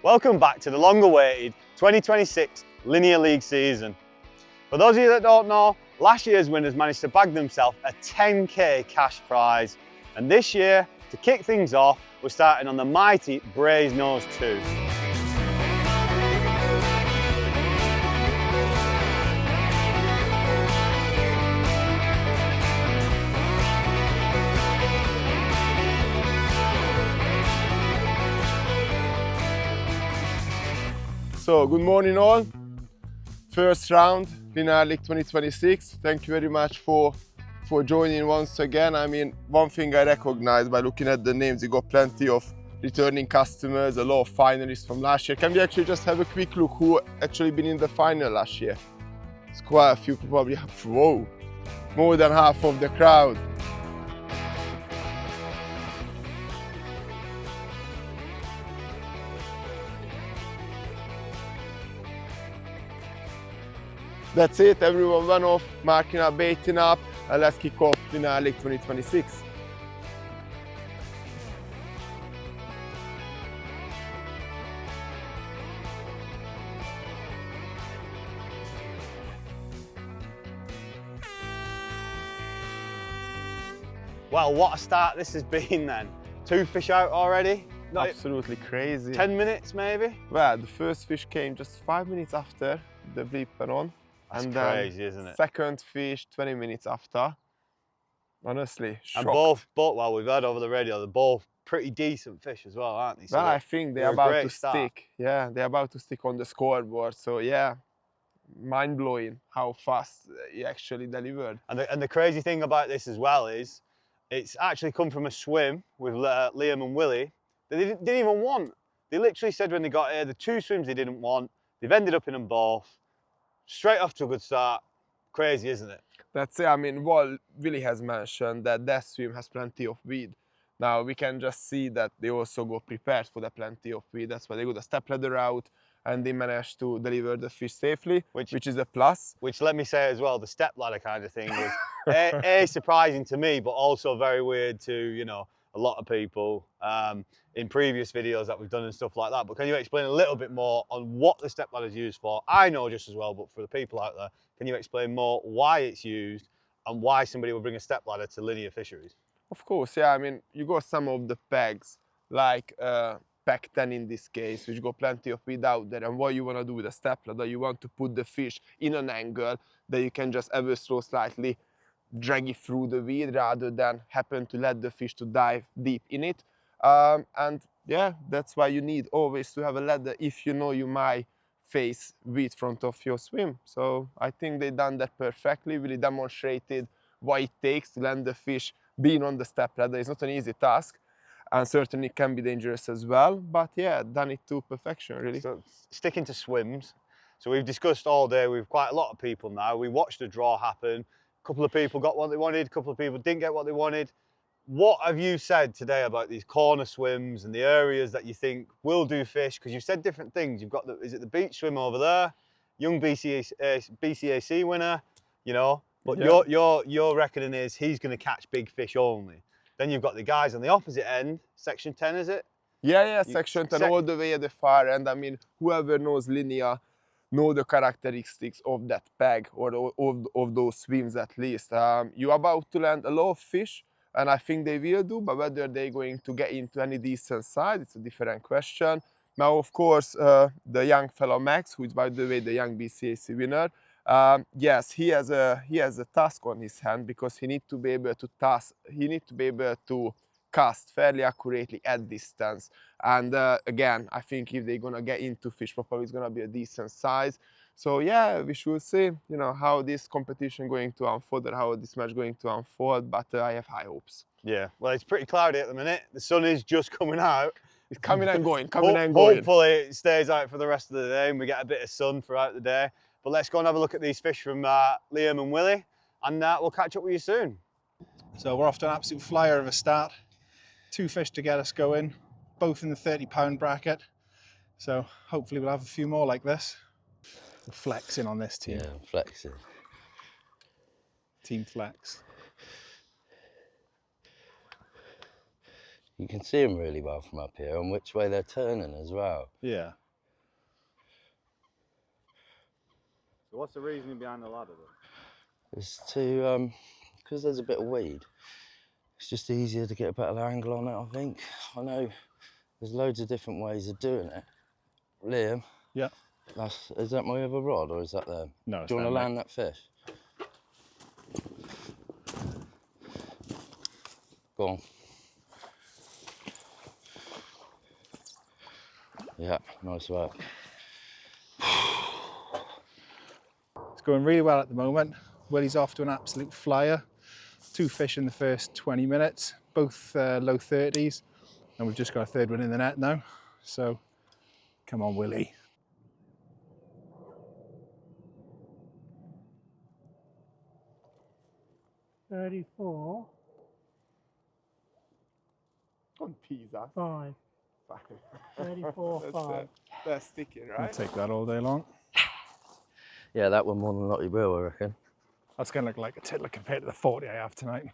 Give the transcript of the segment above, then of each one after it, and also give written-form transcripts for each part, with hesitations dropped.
Welcome back to the long-awaited 2026 Linear League season. For those of you that don't know, last year's winners managed to bag themselves a 10k cash prize. And this year, to kick things off, we're starting on the mighty Brasenose 2. So, good morning all. First round, Linear League 2026. Thank you very much for joining once again. I mean, one thing I recognize by looking at the names, you got plenty of returning customers, a lot of finalists from last year. Can we actually just have a quick look who actually been in the final last year? It's quite a few, probably, whoa, more than half of the crowd. That's it, everyone went off, marking up, baiting up, and let's kick off Linear League 2026. Well, what a start this has been then. 2 fish out already. Absolutely crazy. 10 minutes maybe? Well, the first fish came just 5 minutes after the bleep went on. That's and crazy, isn't it? Second fish 20 minutes after. Honestly, shocked. And both, well, we've heard over the radio, they're both pretty decent fish as well, aren't they? So well, I think they're about to stick. Yeah, they're about to stick on the scoreboard. So yeah, mind-blowing how fast he actually delivered. And the crazy thing about this as well is, it's actually come from a swim with Liam and Willy. They didn't even want. They literally said when they got here, the 2 swims they didn't want, they've ended up in them both. Straight off to a good start. Crazy, isn't it? That's it. I mean, what Willy has mentioned, that swim has plenty of weed. Now we can just see that they also go prepared for the plenty of weed. That's why they got the step ladder out and they managed to deliver the fish safely, which is a plus. Which, let me say as well, the step ladder kind of thing was a surprising to me, but also very weird to, you know, a lot of people in previous videos that we've done and stuff like that. But can you explain a little bit more on what the step ladder is used for? I know just as well, but for the people out there, can you explain more why it's used and why somebody would bring a step ladder to Linear Fisheries? Of course, yeah. I mean, you got some of the pegs, like peg 10 in this case, which got plenty of weed out there. And what you want to do with a step ladder, you want to put the fish in an angle that you can just ever so slightly drag it through the weed rather than happen to let the fish to dive deep in it. And yeah, that's why you need always to have a ladder if you know you might face weed front of your swim. So I think they done that perfectly, really demonstrated what it takes to land the fish being on the step ladder. It's not an easy task and certainly can be dangerous as well, but yeah, done it to perfection really. So sticking to swims, so we've discussed all day with quite a lot of people now. We watched the draw happen. A couple of people got what they wanted, a couple of people didn't get what they wanted. What have you said today about these corner swims and the areas that you think will do fish? Because you've said different things. You've got is it the beach swim over there, young BCAC winner, you know, but yeah. your reckoning is he's going to catch big fish only. Then you've got the guys on the opposite end, section 10, is it? Yeah, section 10 all the way at the far end. I mean, whoever knows Linear know the characteristics of that peg or of those swims at least. You're about to land a lot of fish, and I think they will do, but whether they're going to get into any decent size, it's a different question. Now, of course, the young fellow Max, who is by the way the young BCAC winner, yes, he has a task on his hand because he needs to be able to cast fairly accurately at distance. And again, I think if they're gonna get into fish properly, it's gonna be a decent size. So yeah, we should see, you know, how this competition going to unfold or how this match going to unfold, but I have high hopes. Yeah, well, it's pretty cloudy at the minute. The sun is just coming out. It's coming and going, coming and going. Hopefully it stays out for the rest of the day and we get a bit of sun throughout the day. But let's go and have a look at these fish from Liam and Willy, and we'll catch up with you soon. So we're off to an absolute flyer of a start. 2 fish to get us going, both in the 30-pound bracket. So hopefully we'll have a few more like this. We're flexing on this team. Yeah, flexing. Team flex. You can see them really well from up here and which way they're turning as well. Yeah. So what's the reasoning behind the ladder then? It's to, because there's a bit of weed, it's just easier to get a better angle on it, I think. I know there's loads of different ways of doing it. Liam? Yeah. Is that my other rod or is that them? No, Do you want to land that fish? Go on. Yeah, nice work. It's going really well at the moment. Willy's off to an absolute flyer. 2 fish in the first 20 minutes, both low 30s. And we've just got a third one in the net now. So, come on, Willy. $34, On pizza. 5, 34, 5. That's sticking, I'll right? take that all day long. Yeah, that one more than likely will, I reckon. That's going to look like a tiddler compared to the 40 I have tonight.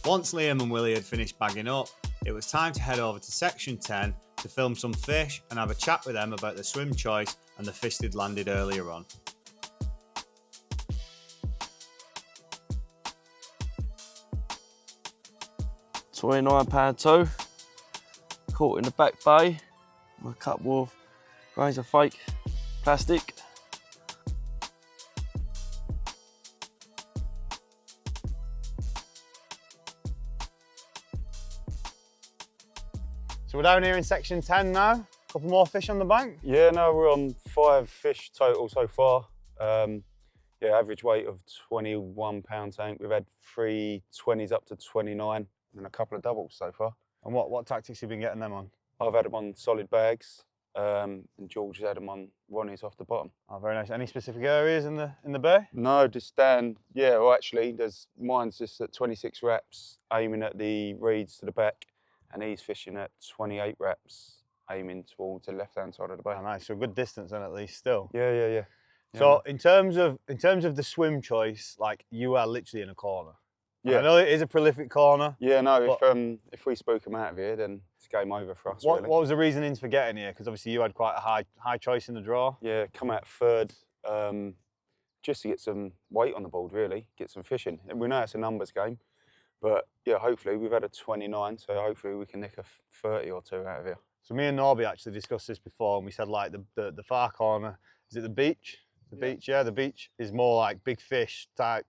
Once Liam and Willy had finished bagging up, it was time to head over to section 10 to film some fish and have a chat with them about the swim choice and the fish they'd landed earlier on. £29 tow, caught in the back bay with a couple of grains of fake plastic. So we're down here in section 10 now. A couple more fish on the bank. Yeah, no, we're on 5 fish total so far. Yeah, average weight of 21 pounds, I think. We've had 3 20s up to 29 and a couple of doubles so far. And what tactics have you been getting them on? I've had them on solid bags, and George has had them on Ronnie's off the bottom. Oh, very nice. Any specific areas in the bay? No, just stand, yeah, well actually, mine's just at 26 reps, aiming at the reeds to the back, and he's fishing at 28 reps, aiming towards the left-hand side of the bay. Oh, nice. So a good distance then at least still. Yeah. So in terms of the swim choice, like you are literally in a corner. Yeah. I know it is a prolific corner. Yeah, no, if we spook them out of here, then it's game over for us, What really. was the reasonings for getting here? Because obviously you had quite a high choice in the draw. Yeah, come out third, just to get some weight on the board, really, get some fishing. And we know it's a numbers game, but yeah, hopefully we've had a 29, so hopefully we can nick a 30 or 2 out of here. So me and Norby actually discussed this before, and we said like the far corner, is it the beach? The beach is more like big fish type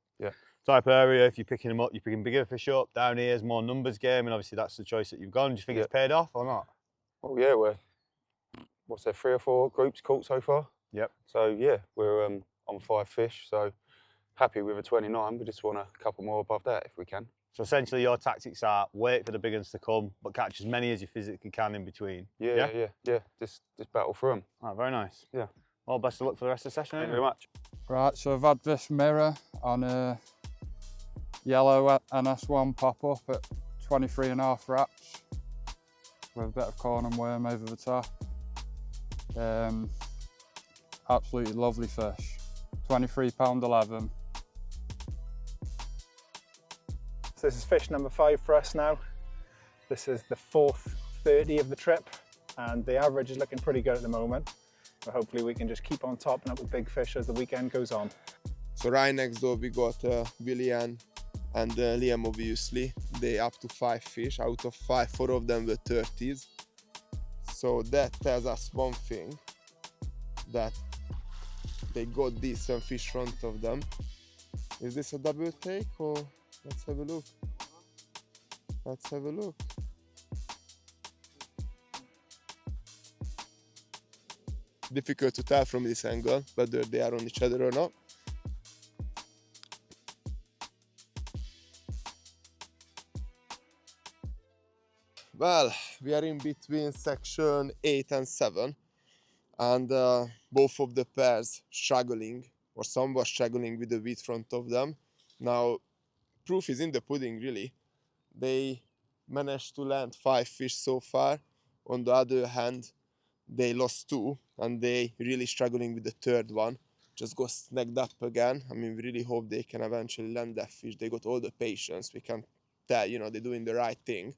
area. If you're picking them up, you're picking bigger fish up. Down here is more numbers game, and obviously that's the choice that you've gone. Do you think it's paid off or not? Well, yeah, what's there, 3 or 4 groups caught so far? Yep. So yeah, we're on 5 fish, so happy with a 29. We just want a couple more above that if we can. So essentially your tactics are wait for the big ones to come, but catch as many as you physically can in between. Yeah. Just battle through them. Oh, very nice. Yeah. Well, best of luck for the rest of the session. Thank you very much. Right, so I've had this mirror on a yellow NS1 pop up at 23.5 reps with a bit of corn and worm over the top. Absolutely lovely fish. £23.11. So this is fish number 5 for us now. This is the 4th 30 of the trip, and the average is looking pretty good at the moment. But hopefully we can just keep on topping up with big fish as the weekend goes on. So right next door we got Willy and Liam, obviously. They up to 5 fish. Out of 5, 4 of them were 30s. So that tells us one thing, that they got decent fish front of them. Is this a double take or let's have a look. Let's have a look. Difficult to tell from this angle whether they are on each other or not. Well, we are in between section 8 and 7, and both of the pairs struggling, or somewhat struggling with the wheat front of them. Now, proof is in the pudding, really. They managed to land 5 fish so far. On the other hand, they lost 2, and they really struggling with the third one. Just got snagged up again. I mean, we really hope they can eventually land that fish. They got all the patience. We can that, you know, they're doing the right thing.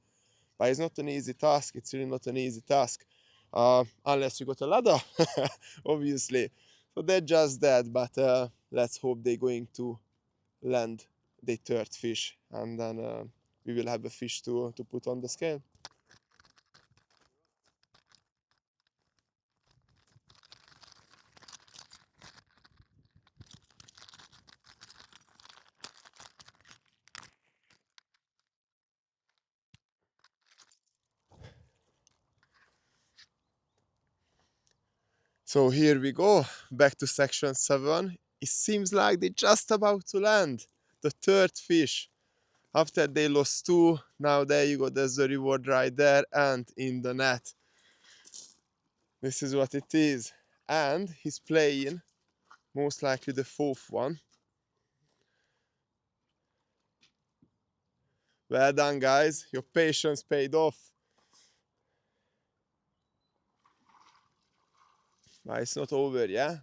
But it's not an easy task. It's really not an easy task, unless you got a ladder, obviously. So they're just that, but let's hope they're going to land the third fish, and then we will have a fish to put on the scale. So here we go, back to section 7. It seems like they're just about to land the third fish. After they lost 2, now there you go, there's the reward right there and in the net. This is what it is. And he's playing most likely the 4th one. Well done, guys. Your patience paid off. But it's not over, yeah?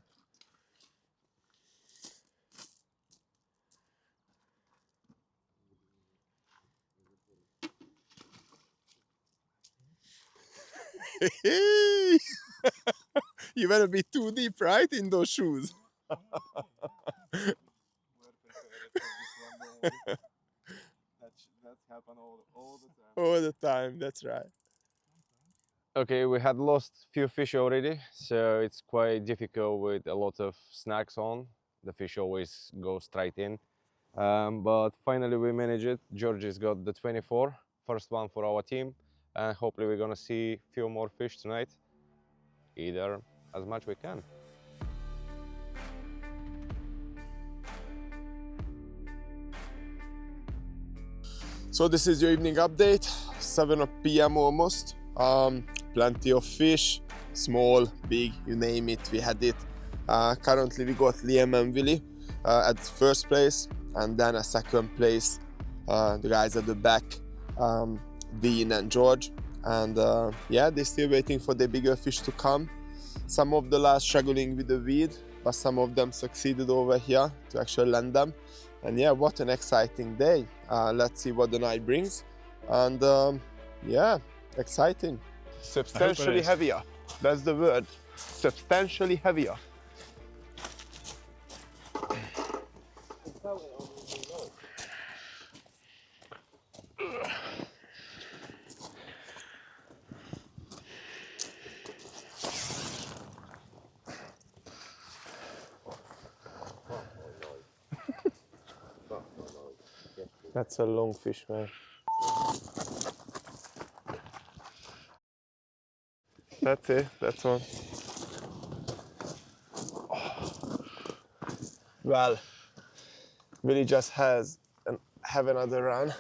You better be too deep, right, in those shoes? That's happened all the time. All the time, that's right. Okay, we had lost few fish already, so it's quite difficult with a lot of snacks on. The fish always go straight in. But finally we managed it. Georgie's got the 24, first one for our team. And hopefully we're gonna see a few more fish tonight. Either as much we can. So this is your evening update, 7 p.m. almost. Plenty of fish, small, big, you name it, we had it. Currently we got Liam and Willy at first place, and then a second place, the guys at the back, Dean and George. And yeah, they're still waiting for the bigger fish to come. Some of the last struggling with the weed, but some of them succeeded over here to actually land them. And yeah, what an exciting day. Let's see what the night brings. And yeah, exciting. Substantially heavier. That's the word. Substantially heavier. That's a long fish, man. That's it, that's one. Well, Willy just have another run.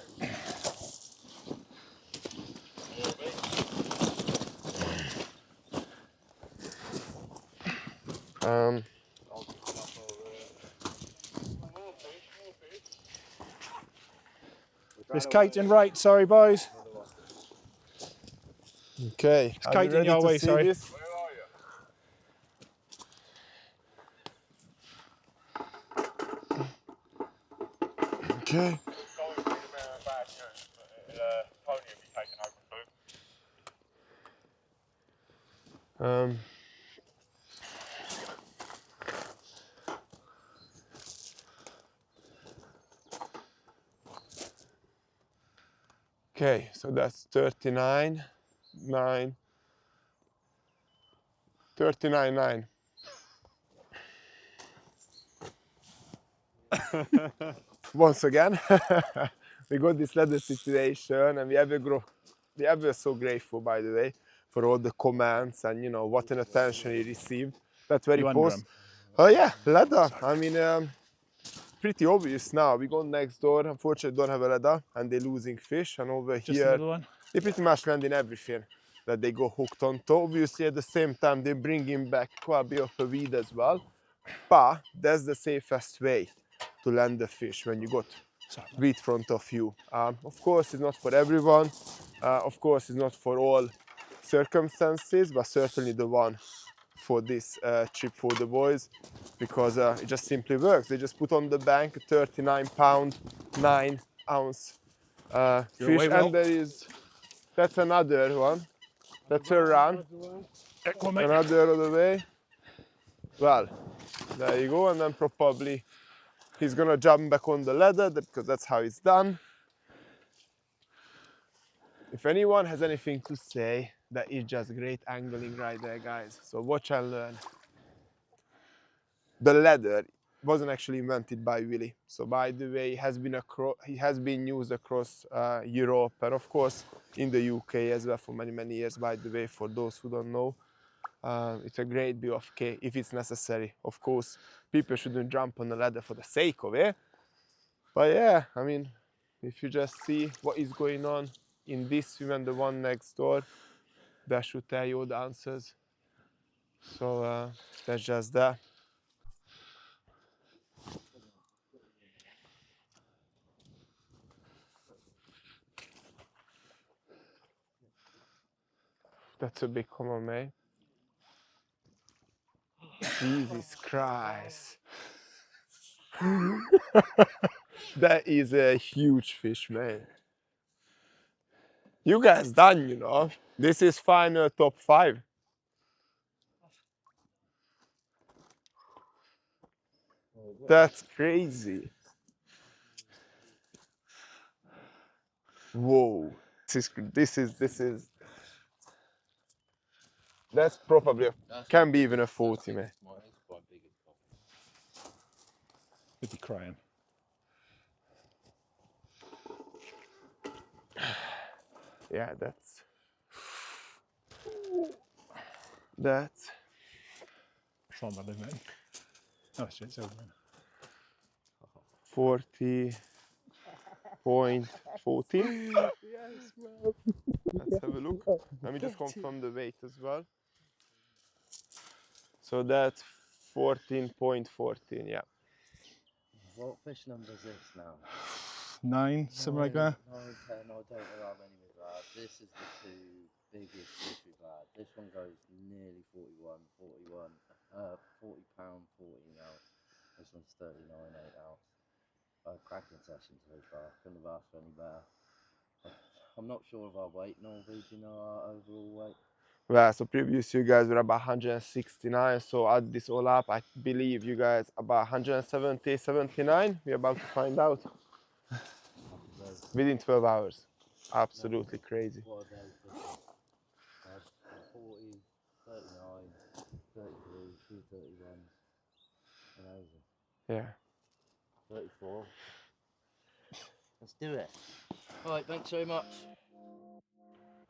It's kiting right, sorry boys. Okay, It's kiting your way, sorry. This? Okay. Okay, so that's 39, 9, 39, 9. Once again, we got this ladder situation, and we are so grateful, by the way, for all the comments and, you know, what an attention we received. That very post. Oh yeah, ladder. I mean, pretty obvious now. We go next door. Unfortunately, don't have a ladder, and they're losing fish. And over here, they pretty much land in everything that they go hooked onto. Obviously, at the same time, they're bringing back quite a bit of a weed as well. But that's the safest way to land the fish when you got weed in front of you. Of course, it's not for everyone. Of course, it's not for all circumstances, but certainly the one for this trip for the boys, because it just simply works. They just put on the bank a 39-pound, 9-ounce fish, and there is, that's another one. That's a run. Another other way. Well, there you go, and then probably he's gonna jump back on the ladder because that's how it's done. If anyone has anything to say, that is just great angling right there, guys. So watch and learn. The ladder wasn't actually invented by Willy. So by the way, he has been used across Europe and of course in the UK as well for many, many years, by the way, for those who don't know. It's a great view of K if it's necessary. Of course, people shouldn't jump on the ladder for the sake of it. But yeah, I mean, if you just see what is going on in this swim and the one next door, that should tell you all the answers. So that's just that. That's a big common, mate. Jesus Christ. That is a huge fish, man. You guys done, you know. This is final top 5. That's crazy. Whoa. This is. That's probably can be even a 40, man. He'd be crying. Yeah, that's. It's on that, isn't it? Oh, it's over. 40.14. Yes, man. Let's have a look. Let me just confirm the weight as well. So that's 14.14, yeah. What fish number is this now? 9, something like that. 9, 10, I don't know how many we've had. This is the 2 biggest fish we've had. This one goes nearly 40 pound, 14 ounce. This one's 39, 8 ounce. Cracking session so far. Couldn't have asked for any better. I'm not sure of our weight, Norby. Do you know our overall weight? Well, so previous you guys were about 169, so add this all up, I believe you guys about 170, 79. We're about to find out. Within 12 hours. Absolutely crazy. What a day fishing. 40, 39, 33, 231. Amazing. Yeah. 34. Let's do it. Alright, thanks very much.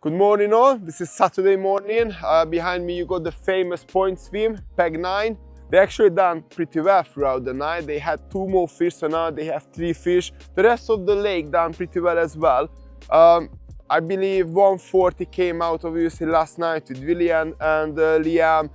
Good morning all, this is Saturday morning. Behind me you got the famous point swim, peg 9. They actually done pretty well throughout the night. They had 2 more fish, so now they have 3 fish. The rest of the lake done pretty well as well. I believe 140 came out obviously last night with Willy and Liam.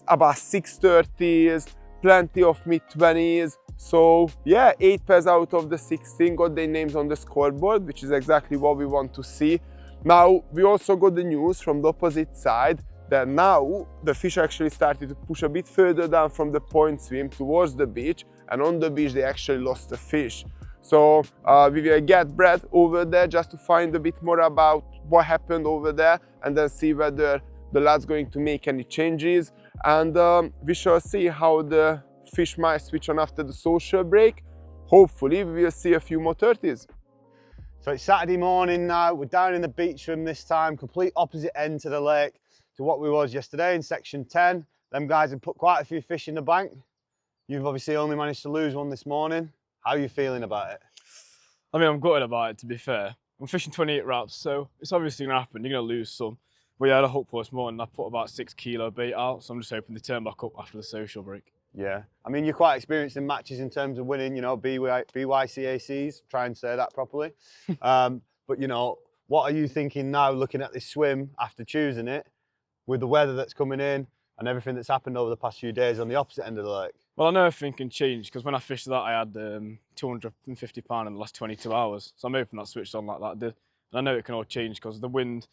About 630s, plenty of mid-20s. So yeah, 8 pairs out of the 16 got their names on the scoreboard, which is exactly what we want to see. Now, we also got the news from the opposite side that now the fish actually started to push a bit further down from the point swim towards the beach, and on the beach they actually lost the fish. So we will get Brad over there just to find a bit more about what happened over there and then see whether the lad's going to make any changes. And we shall see how the fish might switch on after the social break. Hopefully we will see a few more 30s. So it's Saturday morning now, we're down in the beach room this time, complete opposite end to the lake to what we was yesterday in section 10. Them guys have put quite a few fish in the bank. You've obviously only managed to lose one this morning. How are you feeling about it? I mean, I'm gutted about it, to be fair. I'm fishing 28 wraps, so it's obviously going to happen. You're going to lose some. But yeah, I had a hook for this morning. I put about 6 kilo bait out, so I'm just hoping to turn back up after the social break. Yeah, I mean, you're quite experienced in matches in terms of winning, you know, BYCACs, try and say that properly. But, you know, what are you thinking now looking at this swim after choosing it with the weather that's coming in and everything that's happened over the past few days on the opposite end of the lake? Well, I know everything can change because when I fished that, I had 250 pound in the last 22 hours. So I'm hoping that switched on like that did. And I know it can all change because the wind's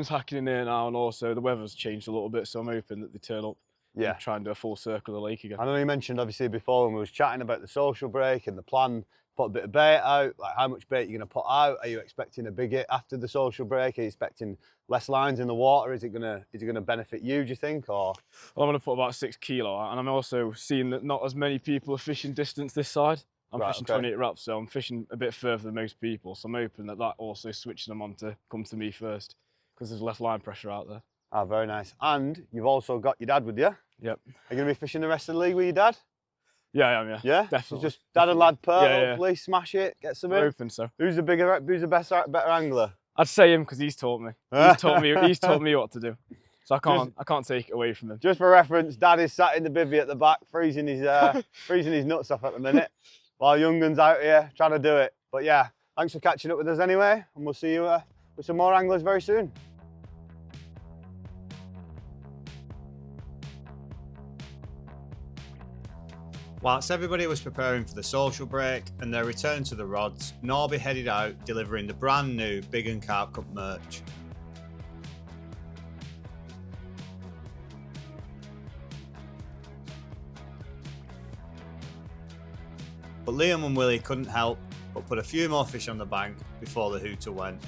hacking in there now, and also the weather's changed a little bit. So I'm hoping that they turn up. Yeah, and try and do a full circle of the lake again. I know you mentioned obviously before when we was chatting about the social break and the plan put a bit of bait out? Like, how much bait are you going to put out? Are you expecting a big hit after the social break? Are you expecting less lines in the water? Is it gonna benefit you, do you think? Or Well, I'm going to put about 6 kilo out, and I'm also seeing that not as many people are fishing distance this side. I'm Right, fishing okay. 28 wraps, so I'm fishing a bit further than most people. So I'm hoping that that also switches them on to come to me first, because there's less line pressure out there. ah, very nice. And you've also got your dad with you. Yep. Are you going to be fishing the rest of the league with your dad? Yeah, I am. Yeah. Yeah, Definitely. So just dad and lad pair. Yeah, yeah. Hopefully, smash it, get some I'm in. hoping so. Who's the better angler? I'd say him because he's taught me. He's taught me what to do. So I can't take it away from him. Just for reference, Dad is sat in the bivvy at the back, freezing his nuts off at the minute, while young gun's out here trying to do it. But yeah, thanks for catching up with us anyway, and we'll see you with some more anglers very soon. Whilst everybody was preparing for the social break and their return to the rods, Norby headed out delivering the brand new Biggun Carp Cup merch. But Liam and Willie couldn't help but put a few more fish on the bank before the hooter went.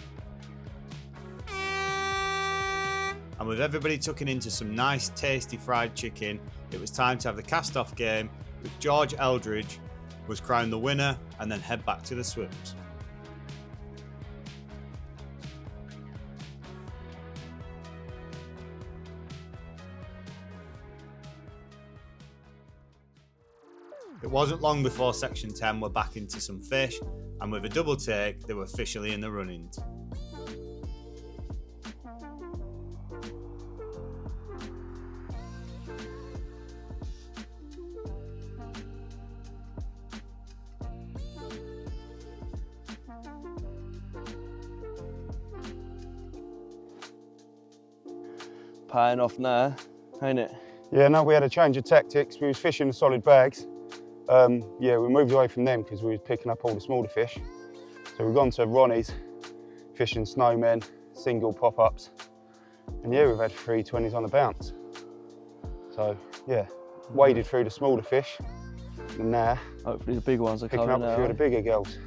And with everybody tucking into some nice tasty fried chicken, it was time to have the cast-off game, with George Eldridge was crowned the winner and then head back to the swims. It wasn't long before Section 10 were back into some fish, and with a double take, they were officially in the runnings. Paying off now, ain't it? Yeah, no, we had a change of tactics. We was fishing the solid bags. Yeah, we moved away from them because we was picking up all the smaller fish. So we've gone to Ronnie's, fishing snowmen, single pop-ups. And yeah, we've had 320s on the bounce. So yeah, waded through the smaller fish. And now, Hopefully the big ones are picking coming up a now. few of the bigger girls.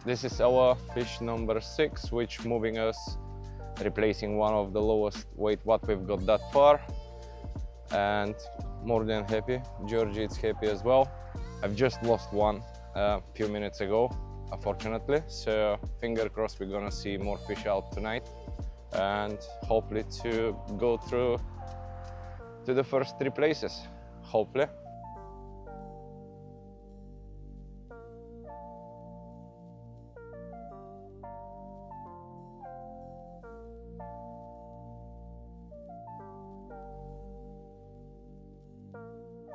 This is our fish number 6, which moving us, replacing one of the lowest weight what we've got that far. And more than happy, Georgie is happy as well. I've just lost one a few minutes ago, unfortunately. So finger crossed we're gonna see more fish out tonight. And hopefully to go through to the first 3 places, hopefully.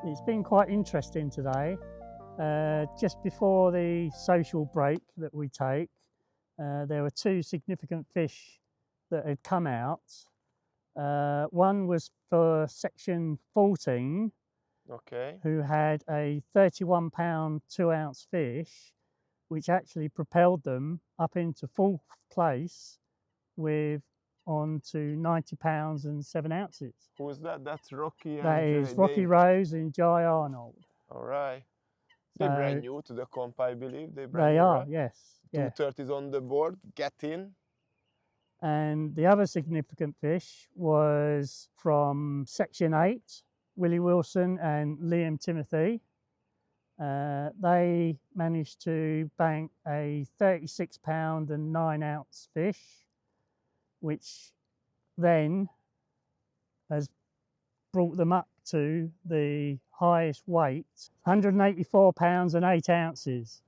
It's been quite interesting today. Just before the social break that we take, there were 2 significant fish that had come out. One was for section 14, Okay. who had a 31-pound 2-ounce fish, which actually propelled them up into 4th place with on to 90 pounds and 7 ounces. Who is that? That's Rocky. That and, is Rocky Rose and Jai Arnold. All right. They're So brand new to the comp, I believe. They're they brand new, are, right? yes. Yeah. 230s on the board. Get in. And the other significant fish was from Section 8, Willy Willson and Liam Timothy. They managed to bank a 36-pound and 9-ounce fish, which then has brought them up to the highest weight, 184 pounds and 8 ounces,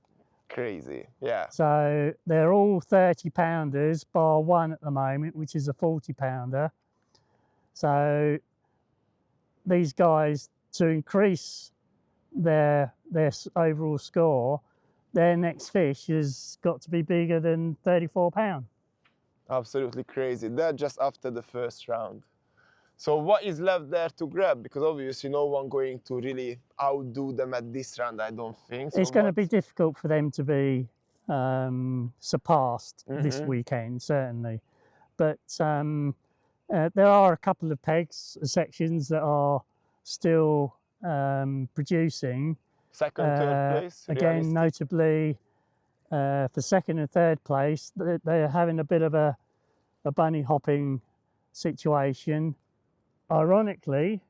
Crazy, yeah. So they're all 30 pounders, bar one at the moment, which is a 40 pounder. So these guys, to increase their overall score, their next fish has got to be bigger than 34 pound. Absolutely crazy. That just after the first round. So what is left there to grab? Because obviously no one going to really outdo them at this round, I don't think. So It's going to be difficult for them to be surpassed this Mhm. weekend, certainly. But there are a couple of pegs, sections that are still producing. Second, third place, Again, realistic. notably for second and third place, they're having a bit of a bunny hopping situation. Ironically,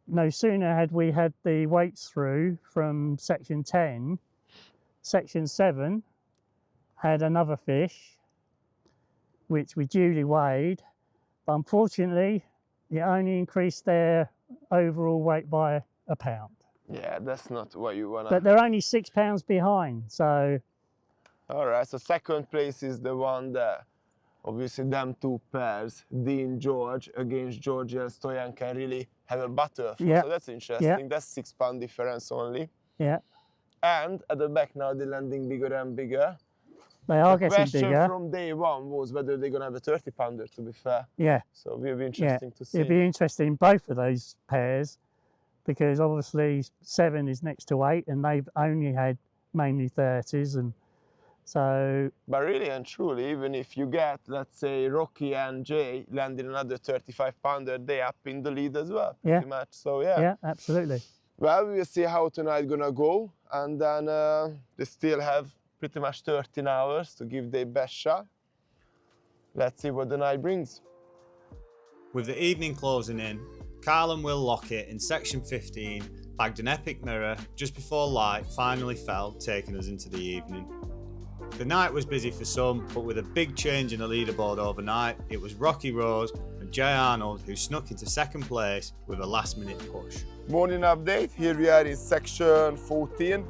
no sooner had we had the weights through from section 10, section 7 had another fish, which we duly weighed, but unfortunately, it only increased their overall weight by a pound. Yeah, that's not what you wanna. But they're only 6 pounds behind, so. All right, so second place is the one that obviously them two pairs, Dean George against Georgie and Stoyan, can really have a battle. Yeah. So that's interesting. Yeah. That's 6 pound difference only. Yeah, And at the back now they're landing bigger and bigger. they are The getting question bigger. from day one was whether they're gonna have a 30 pounder, to be fair. Yeah, So it'll be interesting to see. it'd be interesting, both of those pairs, because obviously 7 is next to 8 and they've only had mainly 30s, and so. But really and truly, even if you get, let's say, Rocky and Jay landing another 35 pounder, they up in the lead as well, pretty much. So yeah. Yeah, absolutely. Well, we'll see how tonight gonna go, and then they still have pretty much 13 hours to give their best shot. Let's see what the night brings. With the evening closing in, Carl and Will Lockett in section 15 bagged an epic mirror just before light finally fell, taking us into the evening. The night was busy for some, but with a big change in the leaderboard overnight, it was Rocky Rose and Jay Arnold who snuck into second place with a last-minute push. Morning update. Here we are in section 14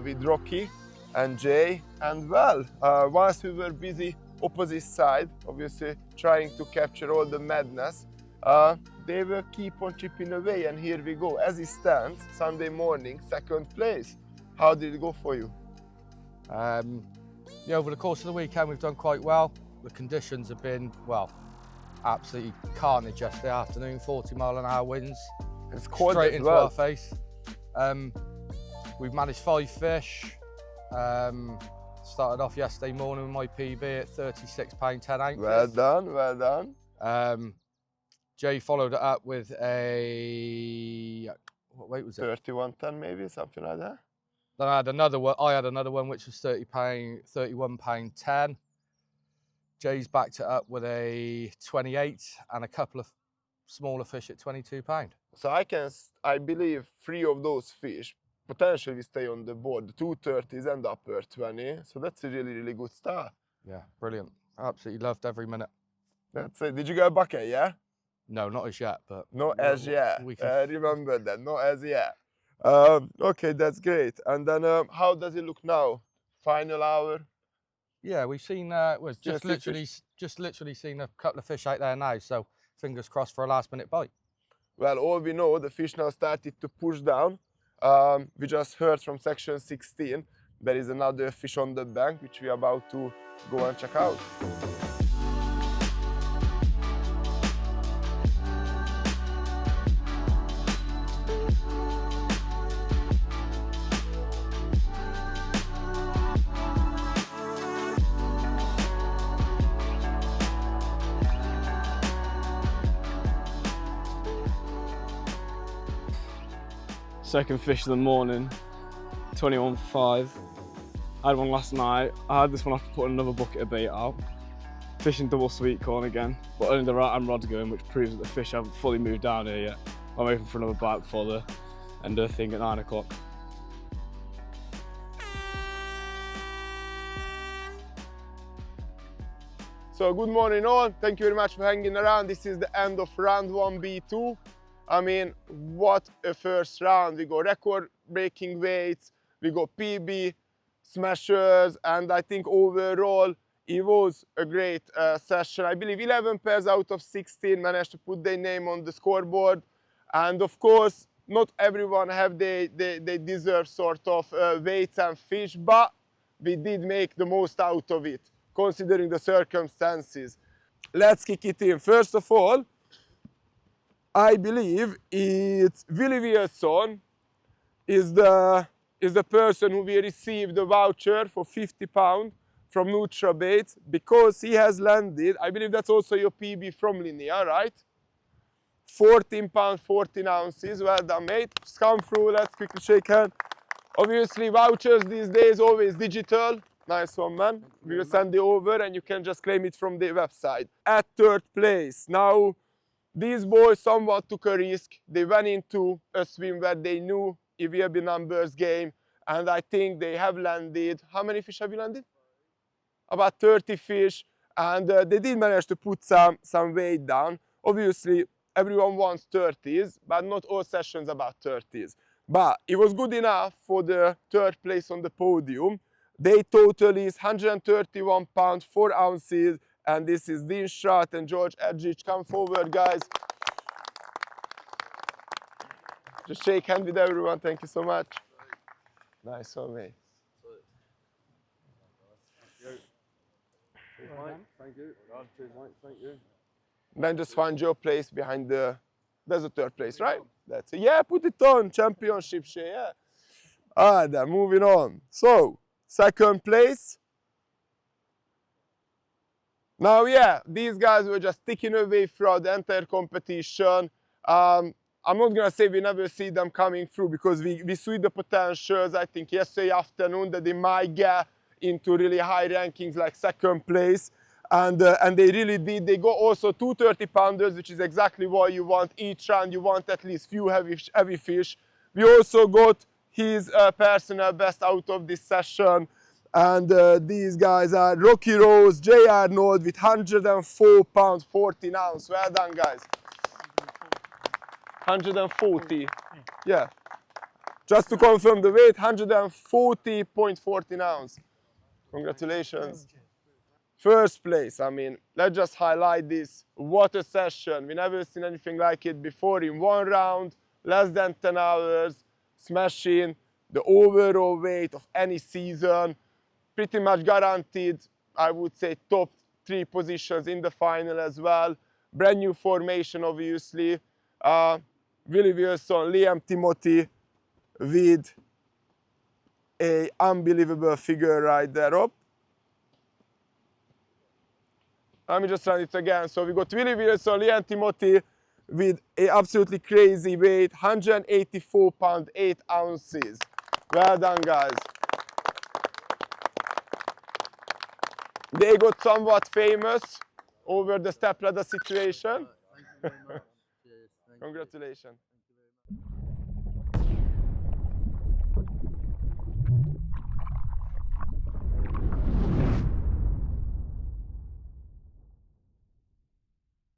with Rocky and Jay. And well, once we were busy opposite side, obviously trying to capture all the madness, they will keep on chipping away, and here we go. As it stands, Sunday morning, second place. How did it go for you? Yeah, over the course of the weekend we've done quite well. The conditions have been, well, absolutely carnage yesterday afternoon, 40-mile-an-hour winds. It's cold straight as into well. our face. We've managed 5 fish. Started off yesterday morning with my PB at 36 pound 10 ounces. Well done, well done. Jay followed it up with a, what weight was it? 31.10 maybe, something like that. Then I had another one which was 31 pound 10. Jay's backed it up with a 28 and a couple of smaller fish at 22 pound. So I believe 3 of those fish potentially stay on the board, the 230s and upper 20. So that's a really, really good start. Yeah, brilliant. Absolutely loved every minute. That's it. Did you get a bucket, yeah? No, not as yet, but Not as yet. we can... Remember that, not as yet. Okay, that's great. And then how does it look now? Final hour? Yeah, we've seen, just literally seen a couple of fish out there now, so fingers crossed for a last minute bite. Well, all we know, the fish now started to push down. We just heard from section 16, there is another fish on the bank, which we are about to go and check out. Second fish of the morning, 21.5. I had one last night. I had this one after putting another bucket of bait out. Fishing double sweet corn again, but only the right hand rod's going, which proves that the fish haven't fully moved down here yet. I'm hoping for another bite before the end of the thing at 9 o'clock. So good morning all, thank you very much for hanging around. This is the end of round 1B2. I mean, what a first round. We got record breaking weights, we got PB, smashers, and I think overall it was a great session. I believe 11 pairs out of 16 managed to put their name on the scoreboard, and of course not everyone have they deserve sort of weights and fish, but we did make the most out of it considering the circumstances. Let's kick it in. First of all, I believe it's Willy Willson is the person who will receive the voucher for £50 from Nutra Baits, because he has landed, I believe that's also your PB from Linear, right? £14, 14 ounces. Well done, mate. Just come through, let's quickly shake hands. Obviously, vouchers these days always digital. Nice one, man. We will send it over and you can just claim it from the website. At third place, now these boys somewhat took a risk. They went into a swim where they knew it will be numbers game, and I think they have landed. How many fish have you landed? About 30 fish, and they did manage to put some weight down. Obviously, everyone wants 30s, but not all sessions about 30s. But it was good enough for the third place on the podium. They total is 131 pounds, 4 ounces, and this is Dean Schratt and George Edgich. Come forward, guys. Just shake hands with everyone. Thank you so much. Nice one, mate. Thank you. Cheers, mate. Thank you. Then just find your place behind the... There's a third place, right? That's it. Yeah, put it on. Championship share, yeah. Ah, then moving on. So, second place. Now, yeah, these guys were just ticking away throughout the entire competition. I'm not going to say we never see them coming through, because we see the potentials. I think yesterday afternoon that they might get into really high rankings like second place. And they really did. They got also 2 30-pounders, which is exactly what you want. Each round you want at least few heavy fish. We also got his personal best out of this session. And these guys are Rocky Rose, J. Arnold with 104 pounds, 14 ounce. Well done, guys. 140. Yeah. Just to confirm the weight, 140.14 ounce. Congratulations. First place, I mean, let's just highlight this. What a session. We never seen anything like it before. In one round, less than 10 hours, smashing the overall weight of any season. Pretty much guaranteed, I would say, top 3 positions in the final as well. Brand new formation, obviously. Willy Willson Liam Timothy with an unbelievable figure right there up. Let me just run it again. So we got Willy Willson Liam Timothy with an absolutely crazy weight, 184 pounds, 8 ounces. Well done, guys. They got somewhat famous over the stepladder situation. Thank you very much. Cheers. Thank you. Congratulations.